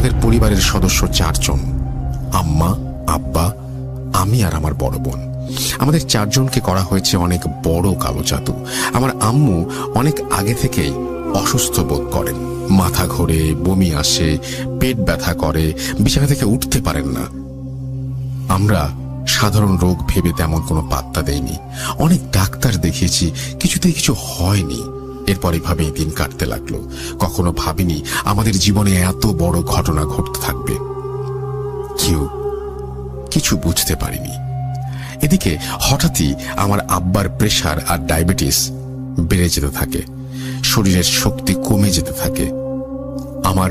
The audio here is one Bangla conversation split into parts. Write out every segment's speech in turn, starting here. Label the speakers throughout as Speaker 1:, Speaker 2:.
Speaker 1: আমাদের পরিবারের সদস্য 4 জন, আম্মা, আব্বা, আমি আর আমার বড় বোন। আমাদের 4 জনকে করা হয়েছে অনেক বড় কালো জাদু। আমার আম্মু অনেক আগে থেকেই অসুস্থ বোধ করেন, মাথা ঘোরে, বমি আসে, পেট ব্যথা করে, বিছানা থেকে উঠতে পারেন না। আমরা সাধারণ রোগ ভেবে তেমন কোনো পাত্তা দেইনি, অনেক ডাক্তার দেখিয়েছি, কিছুতেই কিছু হয়নি। এরপর এভাবেই দিন কাটতে লাগলো। কখনো ভাবিনি আমাদের জীবনে এত বড় ঘটনা ঘটতে থাকবে। কিছু বুঝতে পারিনি। এদিকে হঠাৎই আমার আব্বার প্রেশার আর ডায়াবেটিস বেড়ে যেতে থাকে, শরীরের শক্তি কমে যেতে থাকে, আমার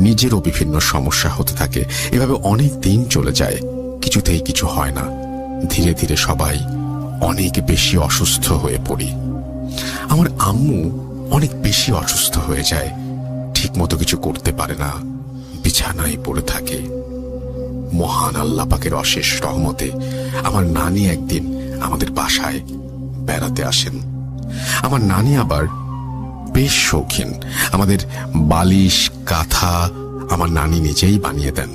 Speaker 1: নিজেরও বিভিন্ন সমস্যা হতে থাকে। এভাবে অনেক দিন চলে যায়, কিছুতেই কিছু হয় না। ধীরে ধীরে সবাই অনেক বেশি অসুস্থ হয়ে পড়ি। আমার আম্মু অনেক বেশি অসুস্থ হয়ে যায়, ঠিক মতো কিছু করতে পারে না, বিছানায় পড়ে থাকে। মহান আল্লাহ পাকের অশেষ রহমতে আমার নানি একদিন আমাদের বাসায় বেড়াতে আসেন। আমার নানি আবার বেশ শৌখিন। আমাদের বালিশ, কাঁথা আমার নানি নিজেই বানিয়ে দেন,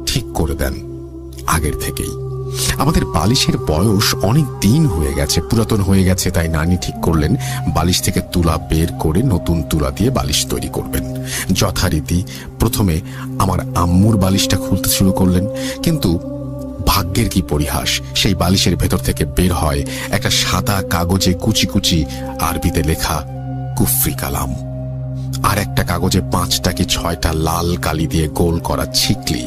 Speaker 1: ঠিক করে দেন আগের থেকেই। আমাদের বালিশের বয়স অনেক দিন হয়ে গেছে, পুরাতন হয়ে গেছে, তাই নানি ঠিক করলেন বালিশ থেকে তুলা বের করে নতুন তুলা দিয়ে বালিশ তৈরি করবেন। যথারীতি প্রথমে আমার আম্মুর বালিশটা খুলতে শুরু করলেন, কিন্তু ভাগ্যের কি পরিহাস, সেই বালিশের ভেতর থেকে বের হয় একটা সাদা কাগজে কুচি কুচি আরবিতে লেখা কুফরি কালাম, আর একটা কাগজে 5টা কি 6টা লাল কালি দিয়ে গোল করা ছিকলি।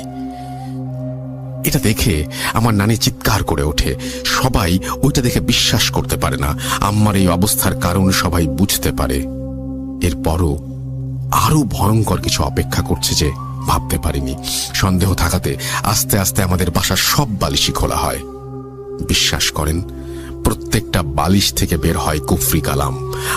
Speaker 1: এটা দেখে আমার নানি চিৎকার করে ওঠে। সবাই ওইটা দেখে বিশ্বাস করতে পারে না। আম্মার এই অবস্থার কারণ সবাই বুঝতে পারে। এরপরও আরো ভয়ঙ্কর কিছু অপেক্ষা করছে যে ভাবতে পারিনি। সন্দেহ থাকাতে আস্তে আস্তে আমাদের বাসার সব বালিশই খোলা হয়। বিশ্বাস করেন, প্রত্যেকটা বালিশ থেকে বের হয় কুফরি কালাম।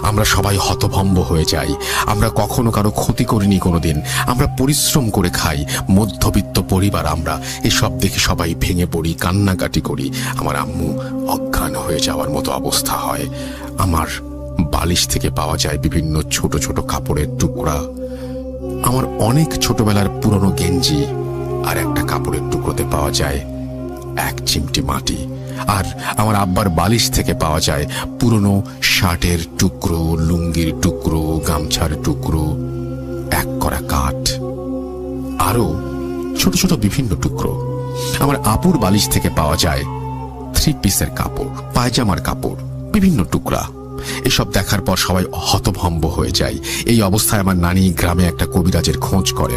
Speaker 1: আমরা সবাই হতভম্ব হয়ে যাই। আমরা কখনো কারো ক্ষতি করিনি কোনোদিন, আমরা পরিশ্রম করে খাই, মধ্যবিত্ত পরিবার আমরা। এসব দেখে সবাই ভেঙে পড়ি, কান্নাকাটি করি। আমার আম্মু অজ্ঞান হয়ে যাওয়ার মতো অবস্থা হয়। আমার বালিশ থেকে পাওয়া যায় বিভিন্ন ছোট ছোট কাপড়ের টুকরা, আমার অনেক ছোটবেলার পুরনো গেঞ্জি, আর একটা কাপড়ের টুকরোতে পাওয়া যায় 1 চিমটি মাটি। আর আমার আব্বার বালিশ থেকে পাওয়া যায় পুরনো শার্টের টুকরো, লুঙ্গির টুকরো, গামছার টুকরো, 1 করা কাঠ, আরো ছোট ছোট বিভিন্ন টুকরো। আমার আপুর বালিশ থেকে পাওয়া যায় 3 পিসের কাপড়, পায়জামার কাপড়, বিভিন্ন টুকরা। এসব দেখার পর সবাই হতভম্ব হয়ে যায়। এই অবস্থায় আমার নানি গ্রামে একটা কবিরাজের খোঁজ করে।